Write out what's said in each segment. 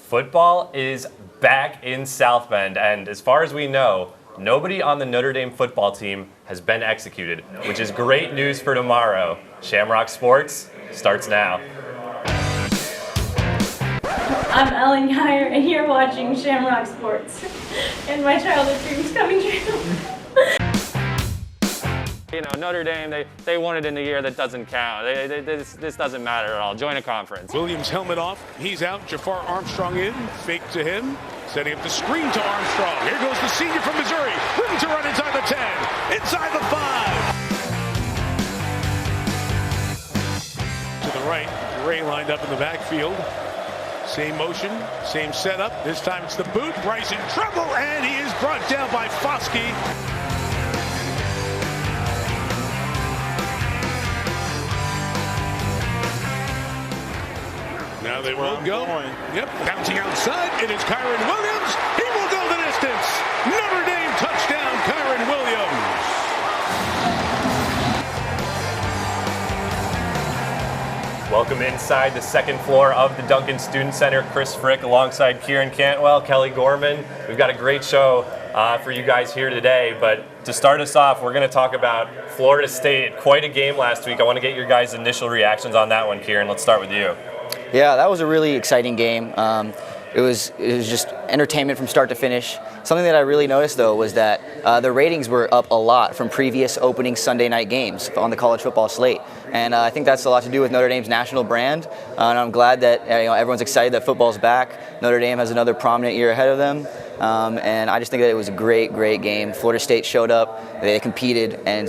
Football is back in South Bend, and as far as we know, nobody on the Notre Dame football team has been executed, which is great news for tomorrow. Shamrock Sports starts now. I'm Ellen Geyer, and you're watching Shamrock Sports, and my childhood dreams coming true. You know, Notre Dame, they won it in the year that doesn't count. This doesn't matter at all. Join a conference. Williams helmet off. He's out. Jafar Armstrong in. Fake to him. Setting up the screen to Armstrong. Here goes the senior from Missouri. Looking to run inside the 10. Inside the 5. To the right. Gray lined up in the backfield. Same motion. Same setup. This time it's the boot. Bryce in trouble. And he is brought down by Foskey. Now they will go. Yep, bouncing outside. It is Kieran Williams. He will go the distance. Notre Dame touchdown, Kieran Williams. Welcome inside the second floor of the Duncan Student Center. Chris Frick alongside Kieran Cantwell, Kelly Gorman. We've got a great show for you guys here today, but to start us off, we're going to talk about Florida State. Quite a game last week. I want to get your guys' initial reactions on that one, Kieran. Let's start with you. Yeah, that was a really exciting game. It was just entertainment from start to finish. Something that I really noticed, though, was that the ratings were up a lot from previous opening Sunday night games on the college football slate. And I think that's a lot to do with Notre Dame's national brand. And I'm glad that everyone's excited that football's back. Notre Dame has another prominent year ahead of them. And I just think that it was a great, great game. Florida State showed up, they competed, and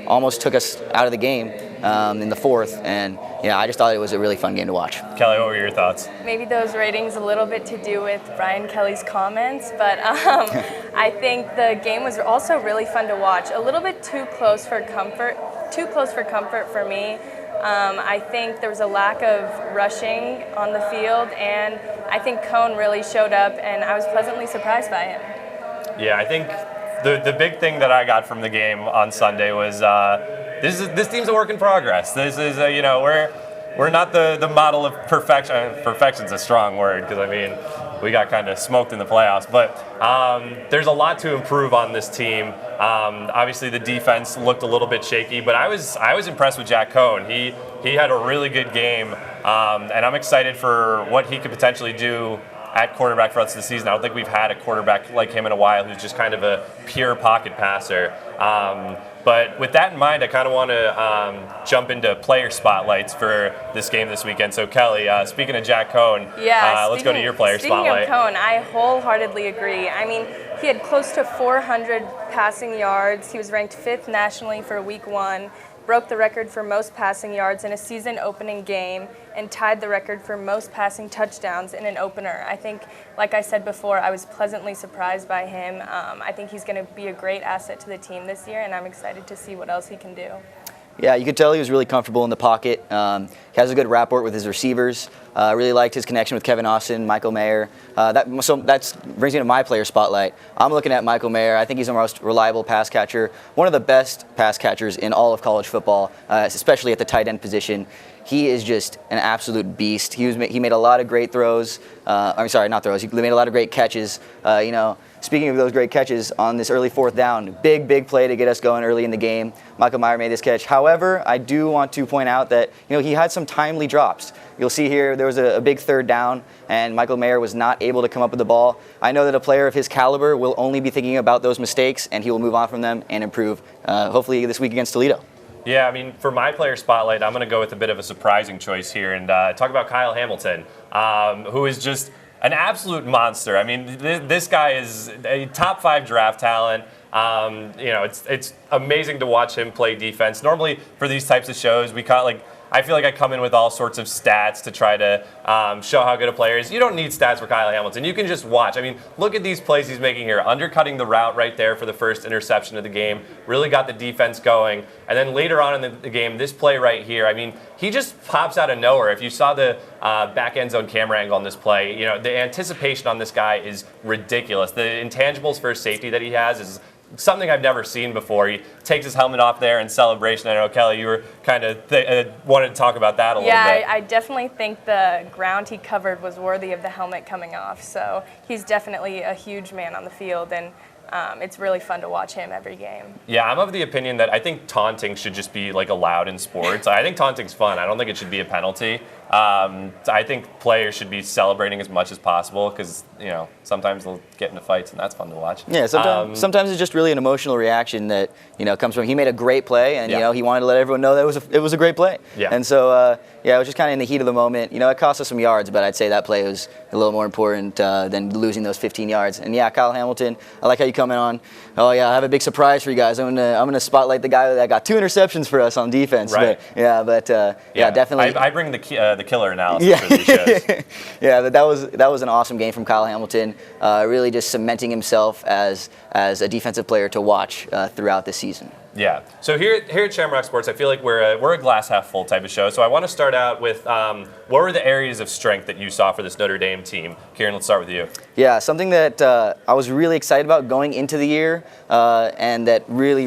almost took us out of the game in the fourth. And I just thought it was a really fun game to watch. Kelly, what were your thoughts? Maybe those ratings a little bit to do with Brian Kelly's comments, but I think the game was also really fun to watch. A little bit too close for comfort for me. I think there was a lack of rushing on the field, and I think Cohn really showed up, and I was pleasantly surprised by him. Yeah, I think the big thing that I got from the game on Sunday was this team's a work in progress. This is we're not the model of perfection. Perfection's a strong word because we got kind of smoked in the playoffs, but there's a lot to improve on this team. Obviously, the defense looked a little bit shaky, but I was impressed with Jack Cohn. He had a really good game, and I'm excited for what he could potentially do at quarterback for us this season. I don't think we've had a quarterback like him in a while who's just kind of a pure pocket passer. But with that in mind, I kind of want to jump into player spotlights for this game this weekend. So Kelly, speaking of Jack Cohn, let's go to your player spotlight. Speaking of Cohn, I wholeheartedly agree. He had close to 400 passing yards. He was ranked 5th nationally for week 1, broke the record for most passing yards in a season-opening game, and tied the record for most passing touchdowns in an opener. I think, like I said before, I was pleasantly surprised by him. I think he's going to be a great asset to the team this year, and I'm excited to see what else he can do. Yeah, you could tell he was really comfortable in the pocket. He has a good rapport with his receivers. Really liked his connection with Kevin Austin, Michael Mayer. That brings me to my player spotlight. I'm looking at Michael Mayer. I think he's the most reliable pass catcher, one of the best pass catchers in all of college football, especially at the tight end position. He is just an absolute beast. He made a lot of great throws. He made a lot of great catches. Speaking of those great catches, on this early 4th down, big play to get us going early in the game. Michael Mayer made this catch. However, I do want to point out that he had some timely drops. You'll see here there was a big 3rd down, and Michael Mayer was not able to come up with the ball. I know that a player of his caliber will only be thinking about those mistakes, and he will move on from them and improve, hopefully this week against Toledo. Yeah, for my player spotlight, I'm going to go with a bit of a surprising choice here and talk about Kyle Hamilton, who is just an absolute monster. This guy is a top 5 draft talent. It's amazing to watch him play defense. Normally, for these types of shows, I feel like I come in with all sorts of stats to try to show how good a player is. You don't need stats for Kyle Hamilton. You can just watch. Look at these plays he's making here. Undercutting the route right there for the first interception of the game. Really got the defense going. And then later on in the game, this play right here, he just pops out of nowhere. If you saw the back end zone camera angle on this play, the anticipation on this guy is ridiculous. The intangibles for safety that he has is something I've never seen before. He takes his helmet off there in celebration. I know, Kelly, you were kind of wanted to talk about that a little bit. Yeah, I definitely think the ground he covered was worthy of the helmet coming off. So he's definitely a huge man on the field, and it's really fun to watch him every game. Yeah, I'm of the opinion that I think taunting should just be like allowed in sports. I think taunting's fun. I don't think it should be a penalty. I think players should be celebrating as much as possible because, sometimes they'll get into fights and that's fun to watch. Yeah, sometimes it's just really an emotional reaction that, comes from he made a great play and, he wanted to let everyone know that it was a great play. Yeah. And so, it was just kind of in the heat of the moment. It cost us some yards, but I'd say that play was a little more important than losing those 15 yards. And yeah, Kyle Hamilton, I like how you come in on, I have a big surprise for you guys. I'm gonna spotlight the guy that got 2 interceptions for us on defense. Right. But, definitely. I bring the killer analysis for these shows. Yeah, that was an awesome game from Kyle Hamilton. Really just cementing himself as a defensive player to watch throughout this season. Yeah. So here at Shamrock Sports, I feel like we're a glass half full type of show. So I want to start out with what were the areas of strength that you saw for this Notre Dame team? Kieran, let's start with you. Yeah, something that I was really excited about going into the year, and that really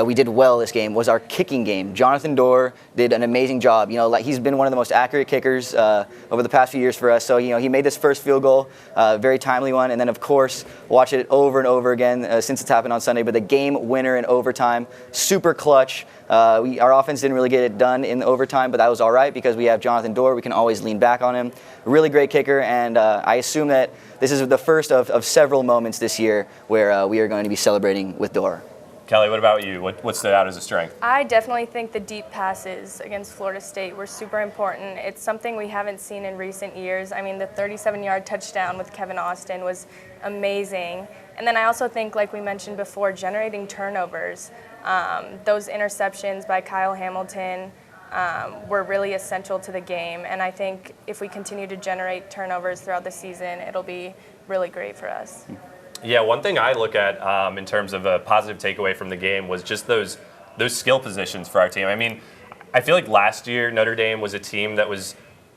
we did well this game was our kicking game. Jonathan Dorr did an amazing job. He's been one of the most accurate kickers over the past few years for us. So, he made this first field goal, very timely one. And then, of course, watch it over and over again since it's happened on Sunday. But the game winner in overtime, super clutch. Our offense didn't really get it done in overtime, but that was all right because we have Jonathan Dorr. We can always lean back on him. Really great kicker. And I assume that this is the first of several moments this year where we are going to be celebrating with Dorr. Kelly, what about you? What stood out as a strength? I definitely think the deep passes against Florida State were super important. It's something we haven't seen in recent years. I mean, the 37-yard touchdown with Kevin Austin was amazing. And then I also think, like we mentioned before, generating turnovers. Those interceptions by Kyle Hamilton were really essential to the game. And I think if we continue to generate turnovers throughout the season, it'll be really great for us. Yeah, one thing I look at in terms of a positive takeaway from the game was just those skill positions for our team. I mean, I feel like last year Notre Dame was a team that was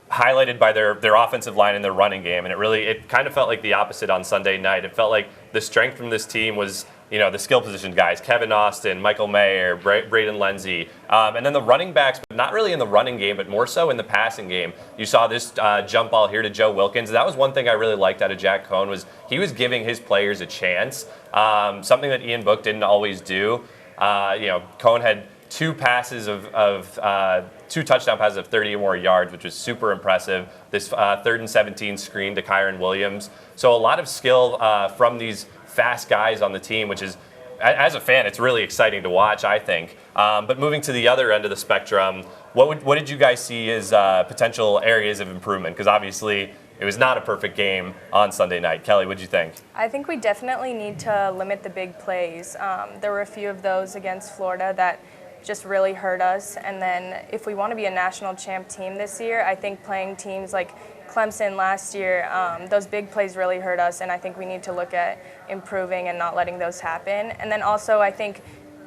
highlighted by their offensive line and their running game, and it kind of felt like the opposite on Sunday night. It felt like the strength from this team was the skill position guys, Kevin Austin, Michael Mayer, Braden Lenzy, and then the running backs, but not really in the running game, but more so in the passing game. You saw this jump ball here to Joe Wilkins. That was one thing I really liked out of Jack Cohn was he was giving his players a chance, something that Ian Book didn't always do. Cohn had 2 passes of 2 touchdown passes of 30 or more yards, which was super impressive. This 3rd and 17 screen to Kyron Williams. So a lot of skill from these fast guys on the team, which is, as a fan, it's really exciting to watch, I think. But moving to the other end of the spectrum, what did you guys see as potential areas of improvement? Because obviously it was not a perfect game on Sunday night. Kelly, what did you think? I think we definitely need to limit the big plays. There were a few of those against Florida that just really hurt us. And then if we want to be a national champ team this year, I think playing teams like Clemson last year, those big plays really hurt us, and I think we need to look at improving and not letting those happen. And then also I think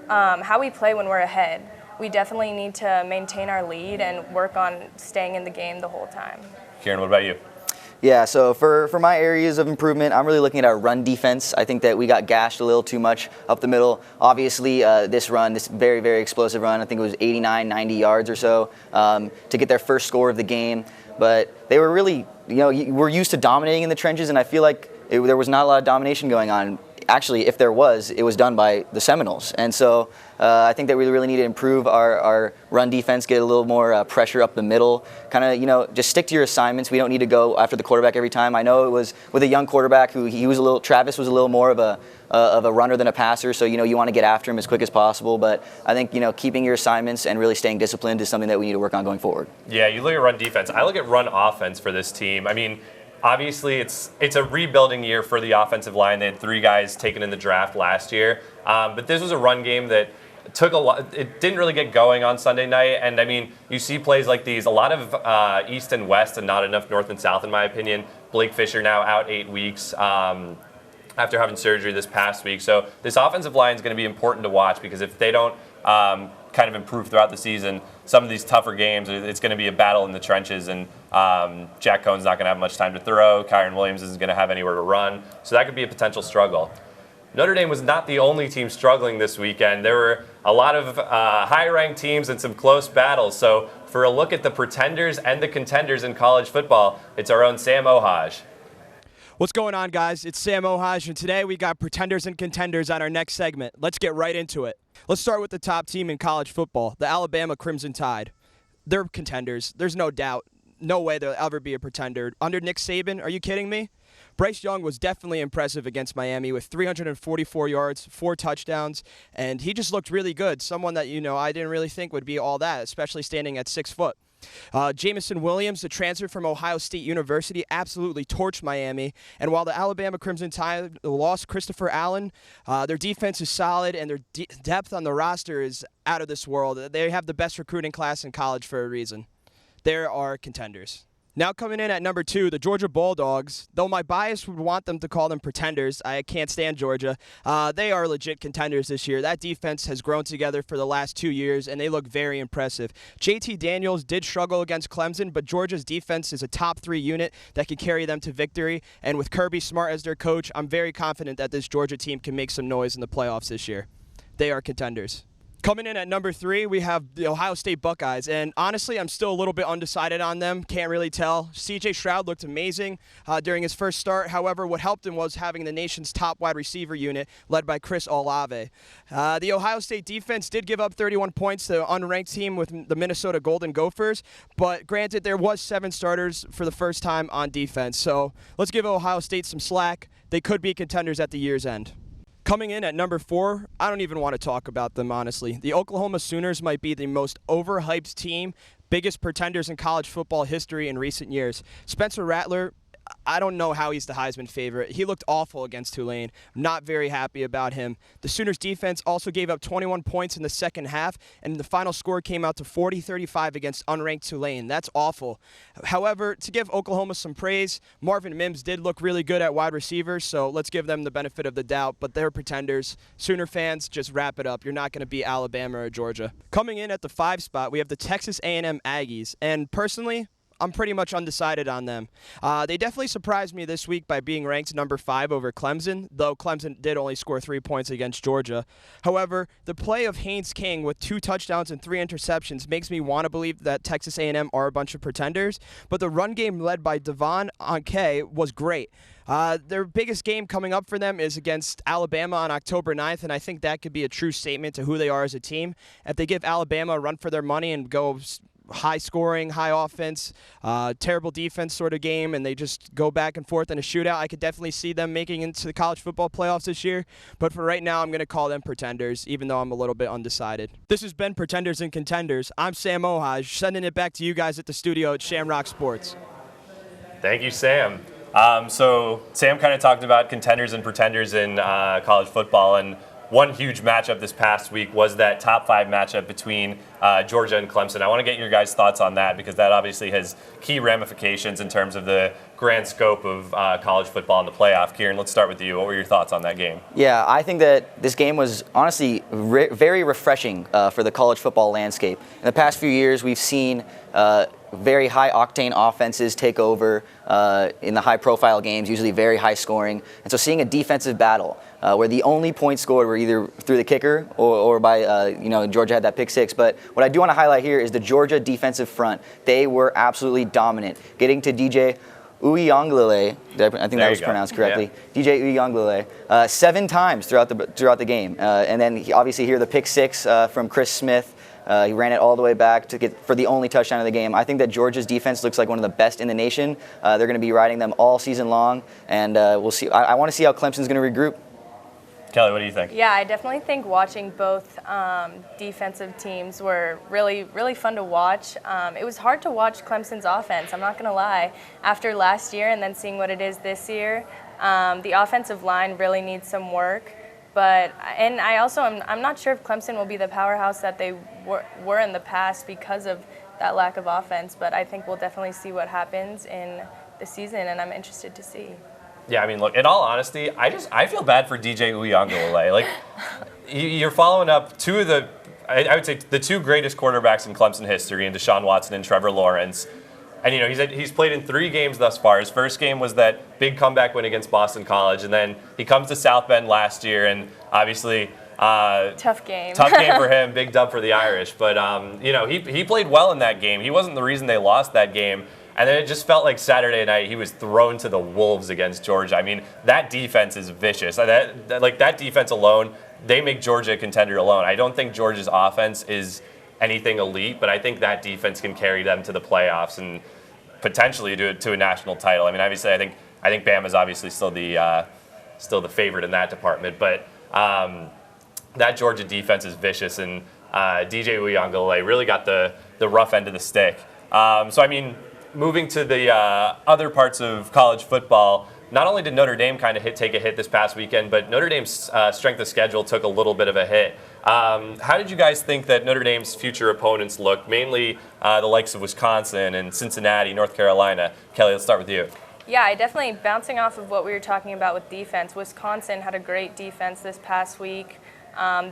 how we play when we're ahead. We definitely need to maintain our lead and work on staying in the game the whole time. Kieran, what about you? Yeah, so for my areas of improvement, I'm really looking at our run defense. I think that we got gashed a little too much up the middle. Obviously, this very, very explosive run, I think it was 89, 90 yards or so to get their first score of the game. But they were really, we're used to dominating in the trenches, and I feel like there was not a lot of domination going on. Actually, if there was, it was done by the Seminoles. And so I think that we really need to improve our run defense, get a little more pressure up the middle, kind of, just stick to your assignments. We don't need to go after the quarterback every time. I know it was with a young quarterback who Travis was a little more of a runner than a passer, so you want to get after him as quick as possible. But I think keeping your assignments and really staying disciplined is something that we need to work on going forward. Yeah, you look at run defense. I look at run offense for this team. I mean, obviously it's a rebuilding year for the offensive line. They had 3 guys taken in the draft last year, but this was a run game that took a lot. It didn't really get going on Sunday night, and I mean, you see plays like these, a lot of east and west, and not enough north and south, in my opinion. Blake Fisher now out 8 weeks. After having surgery this past week. So this offensive line is going to be important to watch because if they don't kind of improve throughout the season, some of these tougher games, it's going to be a battle in the trenches, and Jack Cohn's not going to have much time to throw. Kyron Williams isn't going to have anywhere to run. So that could be a potential struggle. Notre Dame was not the only team struggling this weekend. There were a lot of high-ranked teams and some close battles. So for a look at the pretenders and the contenders in college football, it's our own Sam Ouhaj. What's going on, guys? It's Sam Ouhaj, and today we got pretenders and contenders on our next segment. Let's get right into it. Let's start with the top team in college football, the Alabama Crimson Tide. They're contenders. There's no doubt. No way they'll ever be a pretender. Under Nick Saban, are you kidding me? Bryce Young was definitely impressive against Miami with 344 yards, 4 touchdowns, and he just looked really good. Someone that, I didn't really think would be all that, especially standing at 6 foot. Jamison Williams, the transfer from Ohio State University, absolutely torched Miami. And while the Alabama Crimson Tide lost Christopher Allen, their defense is solid and their depth on the roster is out of this world. They have the best recruiting class in college for a reason. There are contenders. Now coming in at number 2, the Georgia Bulldogs. Though my bias would want them to call them pretenders, I can't stand Georgia. They are legit contenders this year. That defense has grown together for the last 2 years, and they look very impressive. JT Daniels did struggle against Clemson, but Georgia's defense is a top 3 unit that could carry them to victory. And with Kirby Smart as their coach, I'm very confident that this Georgia team can make some noise in the playoffs this year. They are contenders. Coming in at number 3, we have the Ohio State Buckeyes, and honestly, I'm still a little bit undecided on them. Can't really tell. C.J. Stroud looked amazing during his first start. However, what helped him was having the nation's top wide receiver unit led by Chris Olave. The Ohio State defense did give up 31 points to an unranked team with the Minnesota Golden Gophers, but granted, there was 7 starters for the first time on defense. So let's give Ohio State some slack. They could be contenders at the year's end. Coming in at number 4, I don't even want to talk about them, honestly. The Oklahoma Sooners might be the most overhyped team, biggest pretenders in college football history in recent years. Spencer Rattler, I don't know how he's the Heisman favorite. He looked awful against Tulane. I'm not very happy about him. The Sooners defense also gave up 21 points in the second half, and the final score came out to 40-35 against unranked Tulane. That's awful. However, to give Oklahoma some praise, Marvin Mims did look really good at wide receivers, so let's give them the benefit of the doubt, but they're pretenders. Sooner fans, just wrap it up. You're not going to beat Alabama or Georgia. Coming in at the 5 spot, we have the Texas A&M Aggies, and personally, I'm pretty much undecided on them. They definitely surprised me this week by being ranked number 5 over Clemson, though Clemson did only score 3 points against Georgia. However, the play of Haynes King with 2 touchdowns and 3 interceptions makes me want to believe that Texas A&M are a bunch of pretenders, but the run game led by Devon Anke was great. Their biggest game coming up for them is against Alabama on October 9th, and I think that could be a true statement to who they are as a team. If they give Alabama a run for their money and go high scoring, high offense, terrible defense sort of game, and they just go back and forth in a shootout, I could definitely see them making into the college football playoffs this year. But for right now, I'm going to call them pretenders, even though I'm a little bit undecided. This has been Pretenders and Contenders. I'm Sam Ouhaj, sending it back to you guys at the studio at Shamrock Sports. Thank you, Sam. So Sam kind of talked about contenders and pretenders in college football, and one huge matchup this past week was that top 5 matchup between Georgia and Clemson. I want to get your guys' thoughts on that because that obviously has key ramifications in terms of the grand scope of college football in the playoff. Kieran, let's start with you. What were your thoughts on that game? Yeah, I think that this game was honestly very refreshing for the college football landscape. In the past few years, we've seen very high-octane offenses take over in the high-profile games, usually very high-scoring. And so seeing a defensive battle where the only points scored were either through the kicker or by, Georgia had that pick 6. But what I do want to highlight here is the Georgia defensive front. They were absolutely dominant, getting to DJ Uiagalelei, I think that was pronounced correctly. Yeah. DJ Uiagalelei 7 times throughout the game, and then obviously here the pick 6 from Chris Smith. He ran it all the way back to get for the only touchdown of the game. I think that Georgia's defense looks like one of the best in the nation. They're going to be riding them all season long, and we'll see. I want to see how Clemson's going to regroup. Kelly, what do you think? Yeah, I definitely think watching both defensive teams were really, really fun to watch. It was hard to watch Clemson's offense, I'm not going to lie. After last year and then seeing what it is this year, the offensive line really needs some work. And I'm not sure if Clemson will be the powerhouse that they were in the past because of that lack of offense, but I think we'll definitely see what happens in the season, and I'm interested to see. Yeah, I mean, look, in all honesty, I feel bad for DJ Uiagalelei. Like, you're following up 2 of the, I would say, the 2 greatest quarterbacks in Clemson history, in Deshaun Watson and Trevor Lawrence. And he's played in 3 games thus far. His first game was that big comeback win against Boston College, and then he comes to South Bend last year, and obviously tough game. Tough game for him, big dub for the Irish. But he played well in that game. He wasn't the reason they lost that game. And then it just felt like Saturday night he was thrown to the wolves against Georgia. I mean, that defense is vicious. That defense alone, they make Georgia a contender alone. I don't think Georgia's offense is anything elite, but I think that defense can carry them to the playoffs and potentially do it to a national title. I mean, obviously, I think Bama's obviously still the favorite in that department, but that Georgia defense is vicious, and DJ Uiagalelei really got the rough end of the stick. So I mean, moving to the other parts of college football, not only did Notre Dame kind of take a hit this past weekend, but Notre Dame's strength of schedule took a little bit of a hit. How did you guys think that Notre Dame's future opponents looked, mainly the likes of Wisconsin and Cincinnati, North Carolina? Kelly, let's start with you. Yeah, I definitely, bouncing off of what we were talking about with defense, Wisconsin had a great defense this past week.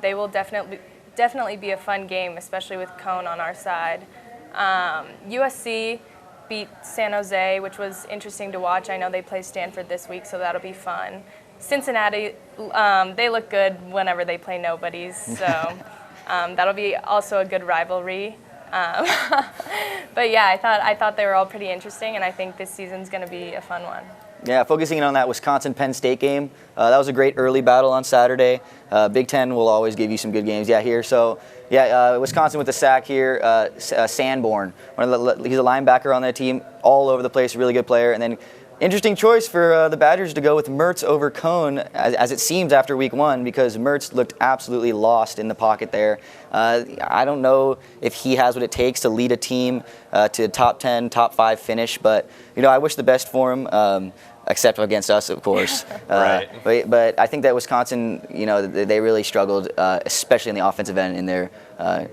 They will definitely be a fun game, especially with Cone on our side. USC beat San Jose, which was interesting to watch. I know they play Stanford this week, so that'll be fun. Cincinnati, they look good whenever they play nobodies, so that'll be also a good rivalry. But yeah, I thought they were all pretty interesting, and I think this season's going to be a fun one. Yeah, focusing on that Wisconsin-Penn State game, that was a great early battle on Saturday. Big Ten will always give you some good games. Yeah, here. So, Wisconsin with the sack here. Sanborn, he's a linebacker on that team, all over the place, really good player. And then interesting choice for the Badgers to go with Mertz over Cone, as it seems after week 1, because Mertz looked absolutely lost in the pocket there. I don't know if he has what it takes to lead a team to a top 10, top 5 finish, but I wish the best for him. Except against us, of course. Right. But I think that Wisconsin, they really struggled, especially in the offensive end in their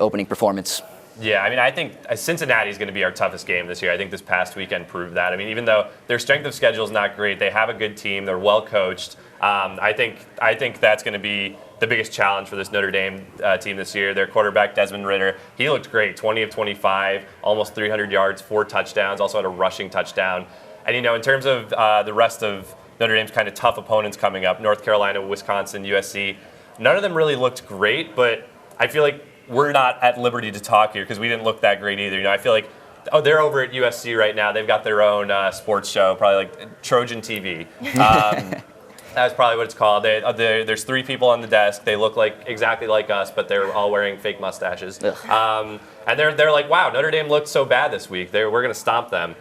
opening performance. Yeah, I mean, I think Cincinnati is going to be our toughest game this year. I think this past weekend proved that. I mean, even though their strength of schedule is not great, they have a good team. They're well coached. I think that's going to be the biggest challenge for this Notre Dame team this year. Their quarterback, Desmond Ridder, he looked great. 20 of 25, almost 300 yards, 4 touchdowns, also had a rushing touchdown. And, in terms of the rest of Notre Dame's kind of tough opponents coming up, North Carolina, Wisconsin, USC, none of them really looked great, but I feel like we're not at liberty to talk here because we didn't look that great either. I feel like, they're over at USC right now. They've got their own sports show, probably like Trojan TV. That's probably what it's called. There's 3 people on the desk. They look exactly like us, but they're all wearing fake mustaches. And they're like, wow, Notre Dame looked so bad this week. We're going to stomp them.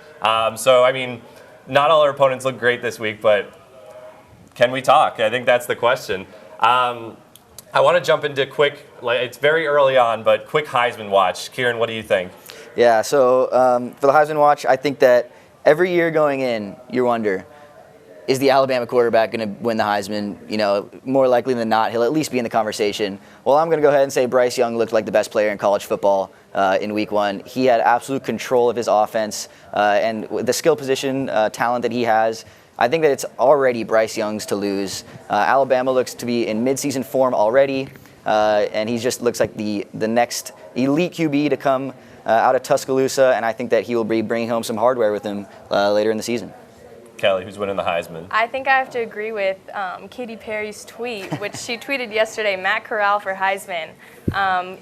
So, I mean, not all our opponents look great this week, but can we talk? I think that's the question. I want to jump into it's very early on, but quick Heisman watch. Kieran, what do you think? Yeah, so for the Heisman watch, I think that every year going in, you wonder, is the Alabama quarterback going to win the Heisman? More likely than not, he'll at least be in the conversation. Well, I'm going to go ahead and say Bryce Young looked like the best player in college football in week 1. He had absolute control of his offense, and the skill position talent that he has, I think that it's already Bryce Young's to lose. Alabama looks to be in midseason form already, and he just looks like the next elite QB to come out of Tuscaloosa, and I think that he will be bringing home some hardware with him later in the season. Kelly, who's winning the Heisman? I think I have to agree with Katy Perry's tweet, which she tweeted yesterday, Matt Corral for Heisman.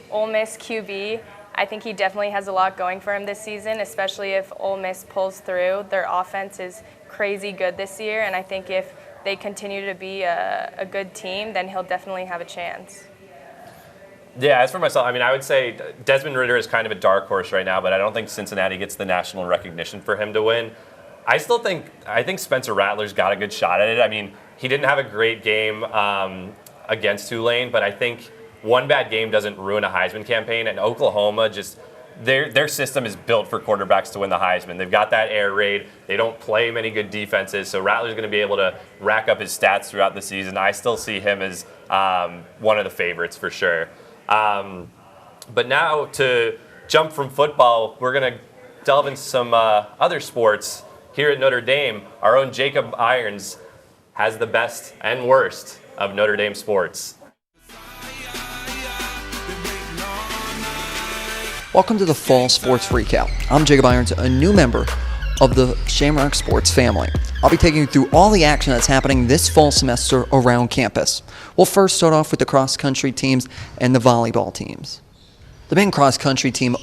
Ole Miss QB, I think he definitely has a lot going for him this season, especially if Ole Miss pulls through. Their offense is crazy good this year, and I think if they continue to be a good team, then he'll definitely have a chance. Yeah, as for myself, I mean, I would say Desmond Ridder is kind of a dark horse right now, but I don't think Cincinnati gets the national recognition for him to win. I think Spencer Rattler's got a good shot at it. I mean, he didn't have a great game against Tulane, but I think one bad game doesn't ruin a Heisman campaign, and Oklahoma just their system is built for quarterbacks to win the Heisman. They've got that air raid. They don't play many good defenses, so Rattler's going to be able to rack up his stats throughout the season. I still see him as one of the favorites for sure. But now to jump from football, we're going to delve into some other sports. Here at Notre Dame, our own Jacob Irons has the best and worst of Notre Dame sports. Welcome to the Fall Sports Recap. I'm Jacob Irons, a new member of the Shamrock Sports family. I'll be taking you through all the action that's happening this fall semester around campus. We'll first start off with the cross-country teams and the volleyball teams. The men's cross-country team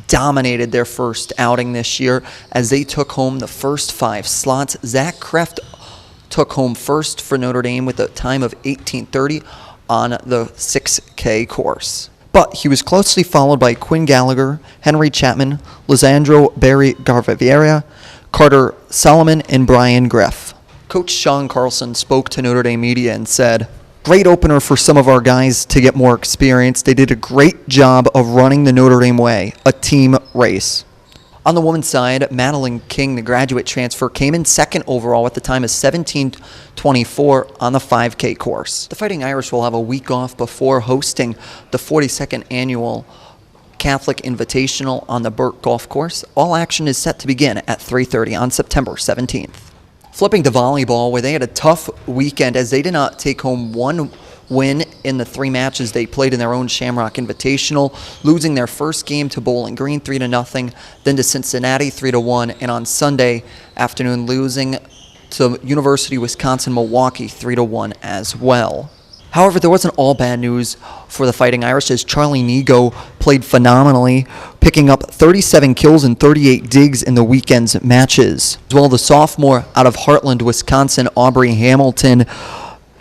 dominated their first outing this year as they took home the first 5 slots. Zach Kreft took home first for Notre Dame with a time of 18:30 on the 6K course. But he was closely followed by Quinn Gallagher, Henry Chapman, Lisandro Barry Garviera, Carter Solomon, and Brian Greff. Coach Sean Carlson spoke to Notre Dame media and said, "Great opener for some of our guys to get more experience. They did a great job of running the Notre Dame way, a team race." On the women's side, Madeline King, the graduate transfer, came in second overall with the time of 17:24 on the 5K course. The Fighting Irish will have a week off before hosting the 42nd annual Catholic Invitational on the Burt Golf Course. All action is set to begin at 3:30 on September 17th. Flipping to volleyball, where they had a tough weekend as they did not take home one win in the 3 matches they played in their own Shamrock Invitational, losing their first game to Bowling Green 3-0, then to Cincinnati 3-1, and on Sunday afternoon losing to University of Wisconsin-Milwaukee 3-1 as well. However, there wasn't all bad news for the Fighting Irish as Charlie Nego played phenomenally, picking up 37 kills and 38 digs in the weekend's matches. As well, the sophomore out of Heartland, Wisconsin, Aubrey Hamilton,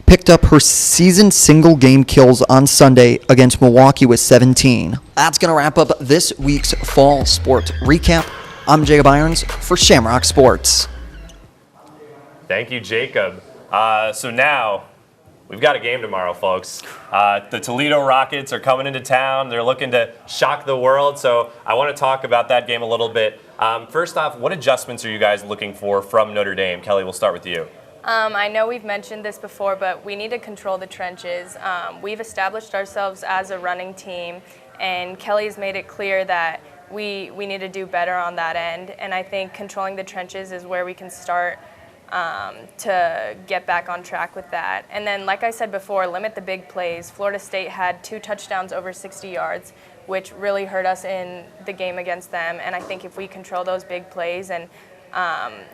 picked up her season single game kills on Sunday against Milwaukee with 17. That's going to wrap up this week's Fall Sports Recap. I'm Jacob Irons for Shamrock Sports. Thank you, Jacob. So now, we've got a game tomorrow, folks. The Toledo Rockets are coming into town. They're looking to shock the world, so I want to talk about that game a little bit. First off, what adjustments are you guys looking for from Notre Dame? Kelly, we'll start with you. I know we've mentioned this before, but we need to control the trenches. We've established ourselves as a running team, and Kelly's made it clear that we need to do better on that end, and I think controlling the trenches is where we can start to get back on track with that. And then, like I said before, limit the big plays. Florida State had 2 touchdowns over 60 yards, which really hurt us in the game against them, and I think if we control those big plays and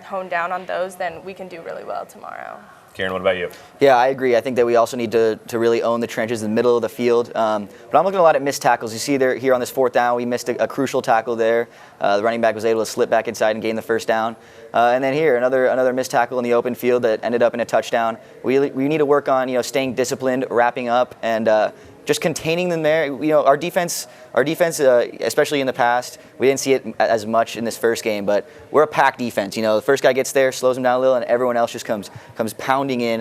hone down on those, then we can do really well tomorrow. Kieran, what about you? Yeah, I agree. I think that we also need to really own the trenches in the middle of the field. But I'm looking a lot at missed tackles. You see there here on this 4th down, we missed a crucial tackle there. The running back was able to slip back inside and gain the first down. And then here, another missed tackle in the open field that ended up in a touchdown. We need to work on staying disciplined, wrapping up, and just containing them there. Our defense, especially in the past, we didn't see it as much in this first game, but we're a pack defense. The first guy gets there, slows him down a little, and everyone else just comes pounding in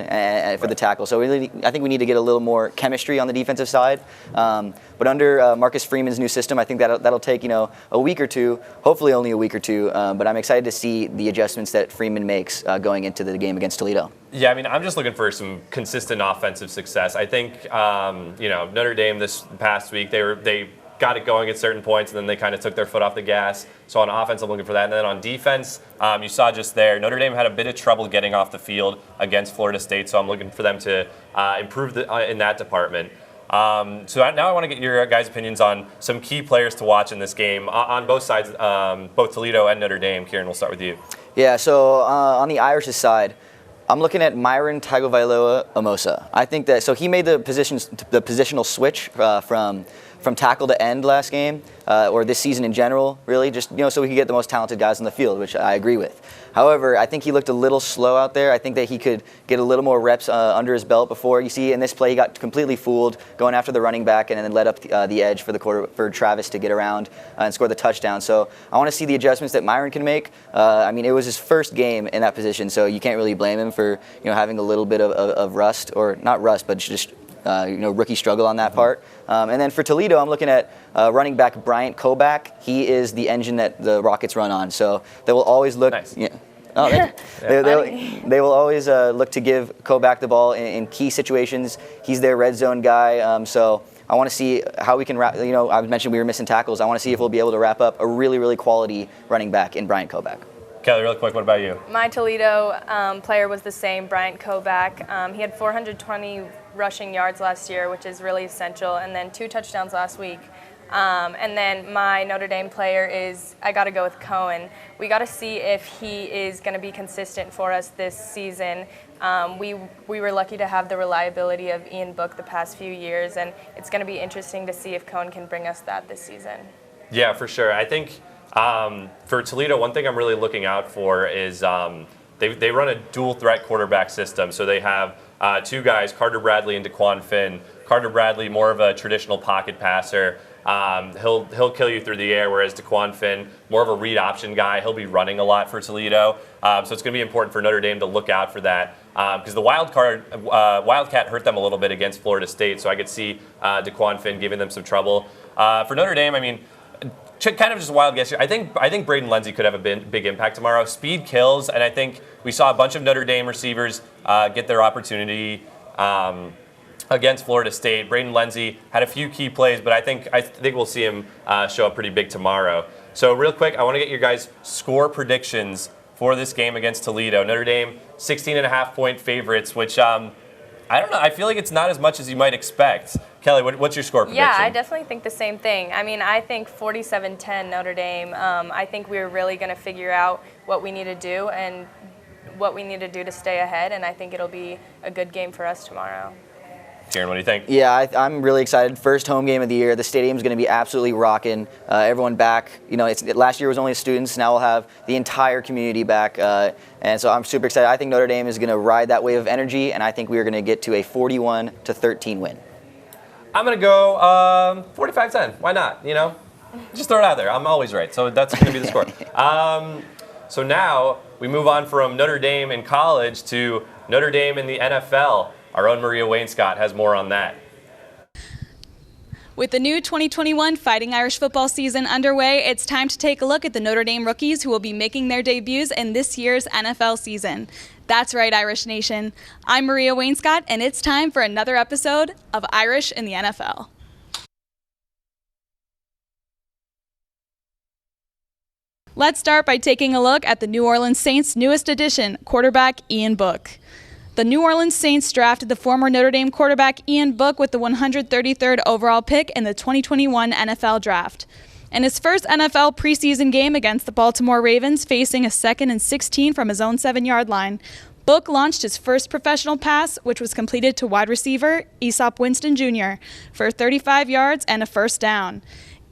for the tackle. So I think we need to get a little more chemistry on the defensive side. But under Marcus Freeman's new system, I think that'll take a week or two, hopefully only a week or two. But I'm excited to see the adjustments that Freeman makes going into the game against Toledo. Yeah, I'm just looking for some consistent offensive success. I think, Notre Dame this past week, they got it going at certain points, and then they kind of took their foot off the gas. So on offense, I'm looking for that. And then on defense, you saw just there, Notre Dame had a bit of trouble getting off the field against Florida State, so I'm looking for them to improve in that department. So now I want to get your guys' opinions on some key players to watch in this game on both sides, both Toledo and Notre Dame. Kieran, we'll start with you. Yeah, so on the Irish's side, I'm looking at Myron Tagovailoa Amosa. I think that he made the positional switch from tackle to end last game, or this season in general, really, just so we could get the most talented guys on the field, which I agree with. However, I think he looked a little slow out there. I think that he could get a little more reps under his belt before. You see, in this play, he got completely fooled going after the running back and then led up the edge for Travis to get around and score the touchdown. So I want to see the adjustments that Myron can make. It was his first game in that position, so you can't really blame him for having a little bit of rust, or not rust, but just rookie struggle on that part. And then for Toledo, I'm looking at running back Bryant Koback. He is the engine that the Rockets run on. So they will always look. Nice. Yeah. Oh, they will always look to give Koback the ball in key situations. He's their red zone guy. So I want to see how we can wrap. I mentioned we were missing tackles. I want to see if we'll be able to wrap up a really, really quality running back in Bryant Koback. Kelly, really quick, what about you? My Toledo player was the same, Bryant Koback. He had 420 rushing yards last year, which is really essential, and then 2 touchdowns last week. And then my Notre Dame player I got to go with Cohen. We got to see if he is going to be consistent for us this season. We were lucky to have the reliability of Ian Book the past few years, and it's going to be interesting to see if Cohen can bring us that this season. Yeah, for sure. I think for Toledo, one thing I'm really looking out for is they run a dual threat quarterback system. So they have two guys, Carter Bradley and DeQuan Finn. Carter Bradley, more of a traditional pocket passer. He'll kill you through the air, whereas DeQuan Finn, more of a read option guy. He'll be running a lot for Toledo. So it's going to be important for Notre Dame to look out for that. Because the Wildcat hurt them a little bit against Florida State, so I could see DeQuan Finn giving them some trouble. For Notre Dame, I mean, kind of just a wild guess here. I think Braden Lenzy could have a big impact tomorrow. Speed kills, and I think we saw a bunch of Notre Dame receivers get their opportunity against Florida State. Braden Lenzy had a few key plays, but I think we'll see him show up pretty big tomorrow. So real quick, I want to get your guys' score predictions for this game against Toledo. Notre Dame, 16.5-point favorites, which I don't know. I feel like it's not as much as you might expect. Kelly, what's your score prediction? Yeah, I definitely think the same thing. I mean, I think 47-10 Notre Dame. I think we're really going to figure out what we need to do and what we need to do to stay ahead, and I think it'll be a good game for us tomorrow. Kieran, what do you think? Yeah, I'm really excited. First home game of the year. The stadium's going to be absolutely rocking. Everyone back. You know, last year was only students. Now we'll have the entire community back. And so I'm super excited. I think Notre Dame is going to ride that wave of energy, and I think we are going to get to a 41-13 win. I'm going to go 45-10. Why not? You know, just throw it out there. I'm always right. So that's going to be the score. So now we move on from Notre Dame in college to Notre Dame in the NFL. Our own Maria Wainscott has more on that. With the new 2021 Fighting Irish football season underway, it's time to take a look at the Notre Dame rookies who will be making their debuts in this year's NFL season. That's right, Irish Nation. I'm Maria Wainscott, and it's time for another episode of Irish in the NFL. Let's start by taking a look at the New Orleans Saints' newest addition, quarterback Ian Book. The New Orleans Saints drafted the former Notre Dame quarterback Ian Book with the 133rd overall pick in the 2021 NFL Draft. In his first NFL preseason game against the Baltimore Ravens, facing a 2nd and 16 from his own 7-yard line, Book launched his first professional pass, which was completed to wide receiver Aesop Winston Jr. for 35 yards and a first down.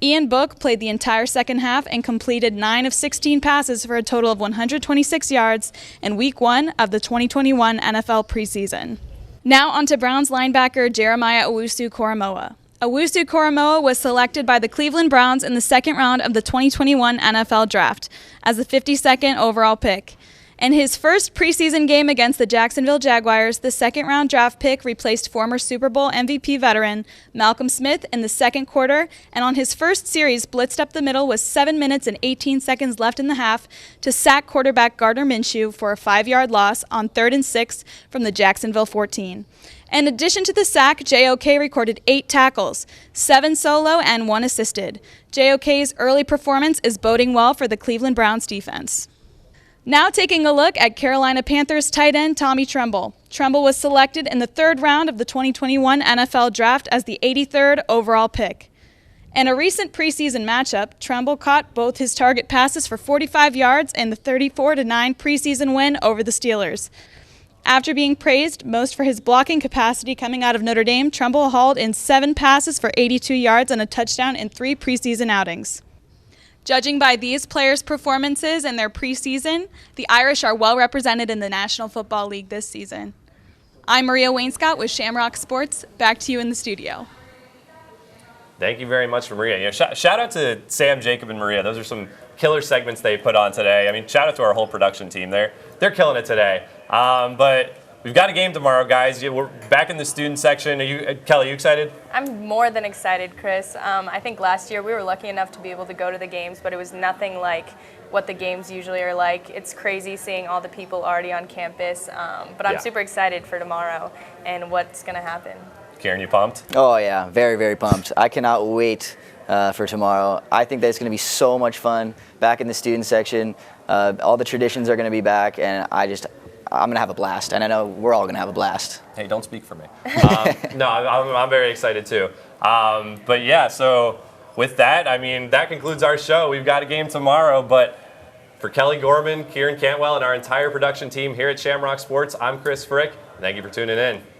Ian Book played the entire second half and completed 9 of 16 passes for a total of 126 yards in Week 1 of the 2021 NFL preseason. Now on to Browns linebacker Jeremiah Owusu-Koramoah. Owusu-Koramoah was selected by the Cleveland Browns in the second round of the 2021 NFL Draft as the 52nd overall pick. In his first preseason game against the Jacksonville Jaguars, the second-round draft pick replaced former Super Bowl MVP veteran Malcolm Smith in the second quarter, and on his first series blitzed up the middle with 7 minutes and 18 seconds left in the half to sack quarterback Gardner Minshew for a 5-yard loss on 3rd and 6 from the Jacksonville 14. In addition to the sack, JOK recorded 8 tackles, 7 solo and 1 assisted. JOK's early performance is boding well for the Cleveland Browns defense. Now taking a look at Carolina Panthers tight end Tommy Tremble. Tremble was selected in the 3rd round of the 2021 NFL Draft as the 83rd overall pick. In a recent preseason matchup, Tremble caught both his target passes for 45 yards in the 34-9 preseason win over the Steelers. After being praised most for his blocking capacity coming out of Notre Dame, Tremble hauled in 7 passes for 82 yards and a touchdown in 3 preseason outings. Judging by these players' performances in their preseason, the Irish are well represented in the National Football League this season. I'm Maria Wainscott with Shamrock Sports. Back to you in the studio. Thank you very much, Maria. You know, shout out to Sam, Jacob, and Maria. Those are some killer segments they put on today. I mean, shout out to our whole production team. They're killing it today. But we've got a game tomorrow, guys. We're back in the student section. Kelly, you excited? I'm more than excited, Chris. I think last year we were lucky enough to be able to go to the games, but it was nothing like what the games usually are like. It's crazy seeing all the people already on campus, but I'm super excited for tomorrow and what's going to happen. Kieran, you pumped? Oh, yeah. Very, very pumped. I cannot wait for tomorrow. I think that it's going to be so much fun back in the student section. All the traditions are going to be back, and I'm going to have a blast, and I know we're all going to have a blast. Hey, don't speak for me. No, I'm very excited too. But yeah, so with that, I mean, that concludes our show. We've got a game tomorrow, but for Kelly Gorman, Kieran Cantwell, and our entire production team here at Shamrock Sports, I'm Chris Frick. Thank you for tuning in.